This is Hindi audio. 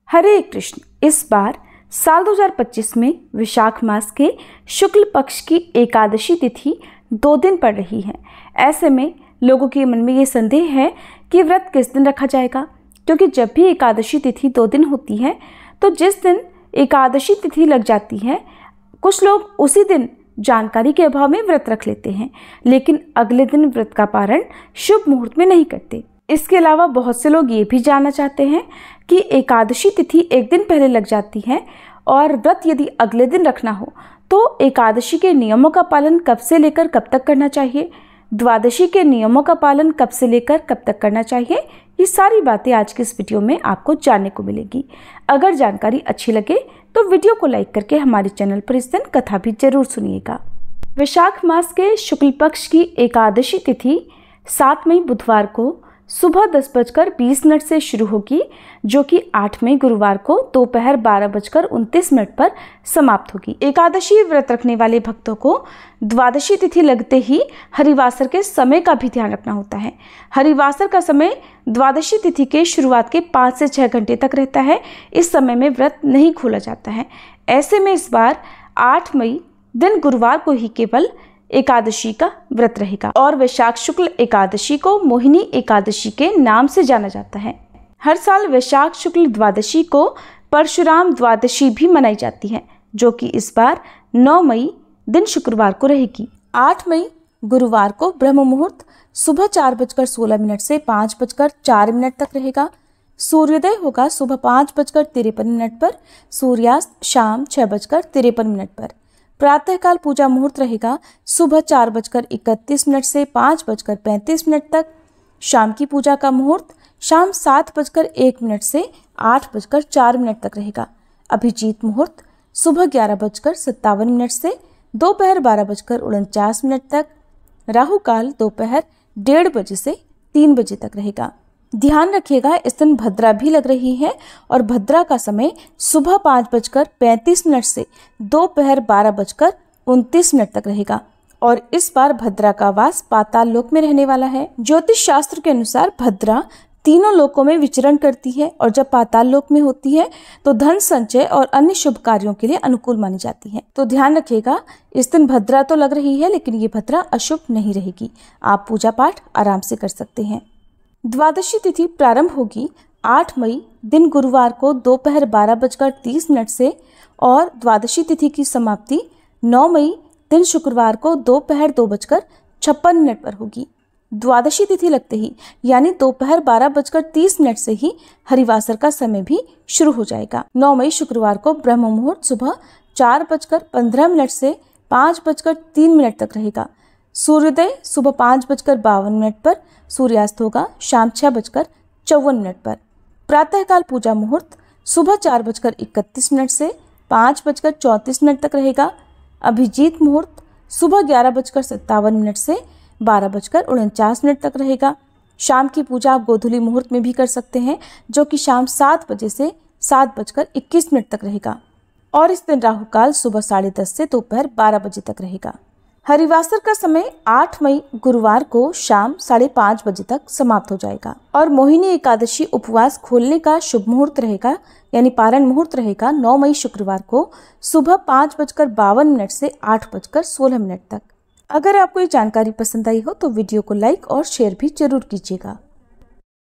हरे कृष्ण। इस बार साल 2025 में विशाख मास के शुक्ल पक्ष की एकादशी तिथि 2 दिन पड़ रही है। ऐसे में लोगों के मन में ये संदेह है कि व्रत किस दिन रखा जाएगा, क्योंकि जब भी एकादशी तिथि 2 दिन होती है तो जिस दिन एकादशी तिथि लग जाती है कुछ लोग उसी दिन जानकारी के अभाव में व्रत रख लेते हैं, लेकिन अगले दिन व्रत का पारण शुभ मुहूर्त में नहीं करते। इसके अलावा बहुत से लोग ये भी जानना चाहते हैं कि एकादशी तिथि एक दिन पहले लग जाती है और व्रत यदि अगले दिन रखना हो तो एकादशी के नियमों का पालन कब से लेकर कब तक करना चाहिए, द्वादशी के नियमों का पालन कब से लेकर कब तक करना चाहिए, ये सारी बातें आज की इस वीडियो में आपको जानने को मिलेगी। अगर जानकारी अच्छी लगे तो वीडियो को लाइक करके हमारे चैनल पर इस दिन कथा भी जरूर सुनिएगा। वैशाख मास के शुक्ल पक्ष की एकादशी तिथि 7 मई बुधवार को सुबह 10:20 से शुरू होगी, जो कि 8 मई गुरुवार को दोपहर 12:29 पर समाप्त होगी। एकादशी व्रत रखने वाले भक्तों को द्वादशी तिथि लगते ही हरिवासर के समय का भी ध्यान रखना होता है। हरिवासर का समय द्वादशी तिथि के शुरुआत के 5 से 6 घंटे तक रहता है। इस समय में व्रत नहीं खोला जाता है। ऐसे में इस बार 8 मई दिन गुरुवार को ही केवल एकादशी का व्रत रहेगा और वैशाख शुक्ल एकादशी को मोहिनी एकादशी के नाम से जाना जाता है। हर साल वैशाख शुक्ल द्वादशी को परशुराम द्वादशी भी मनाई जाती है, जो कि इस बार 9 मई दिन शुक्रवार को रहेगी। 8 मई गुरुवार को ब्रह्म मुहूर्त सुबह 4:16 से 5:04 तक रहेगा। सूर्योदय होगा सुबह 5:53 पर, सूर्यास्त शाम 6:53 पर। प्रातःकाल पूजा मुहूर्त रहेगा सुबह 4:31 से 5:35 तक। शाम की पूजा का मुहूर्त शाम 7:01 से 8:04 तक रहेगा। अभिजीत मुहूर्त सुबह 11:57 से दोपहर 12:49 तक। राहु काल दोपहर 1:30 बजे से 3 बजे तक रहेगा। ध्यान रखिएगा, इस दिन भद्रा भी लग रही है और भद्रा का समय सुबह 5:35 से दोपहर 12:29 तक रहेगा और इस बार भद्रा का वास पाताल लोक में रहने वाला है। ज्योतिष शास्त्र के अनुसार भद्रा तीनों लोकों में विचरण करती है और जब पाताल लोक में होती है तो धन संचय और अन्य शुभ कार्यों के लिए अनुकूल मानी जाती है। तो ध्यान रखिएगा, इस दिन भद्रा तो लग रही है लेकिन ये भद्रा अशुभ नहीं रहेगी। आप पूजा पाठ आराम से कर सकते हैं। द्वादशी तिथि प्रारंभ होगी 8 मई दिन गुरुवार को दोपहर 12:30 से और द्वादशी तिथि की समाप्ति 9 मई दिन शुक्रवार को दोपहर 2:56 पर होगी। द्वादशी तिथि लगते ही यानी दोपहर 12:30 से ही हरिवासर का समय भी शुरू हो जाएगा। 9 मई शुक्रवार को ब्रह्म मुहूर्त सुबह 4:15 से 5:03 तक रहेगा। सूर्योदय सुबह 5:52 पर, सूर्यास्त होगा शाम 6:54 पर। प्रातःकाल पूजा मुहूर्त सुबह 4:31 से 5:34 तक रहेगा। अभिजीत मुहूर्त सुबह 11:57 से 12:49 तक रहेगा। शाम की पूजा आप गोधूली मुहूर्त में भी कर सकते हैं, जो कि शाम 7 बजे से 7:21 तक रहेगा और इस दिन राहु काल सुबह 10:30 से दोपहर 12 बजे तक रहेगा। हरिवासर का समय 8 मई गुरुवार को शाम 5:30 बजे तक समाप्त हो जाएगा और मोहिनी एकादशी उपवास खोलने का शुभ मुहूर्त रहेगा यानी पारण मुहूर्त रहेगा 9 मई शुक्रवार को सुबह 5:52 से 8:16 तक। अगर आपको ये जानकारी पसंद आई हो तो वीडियो को लाइक और शेयर भी जरूर कीजिएगा।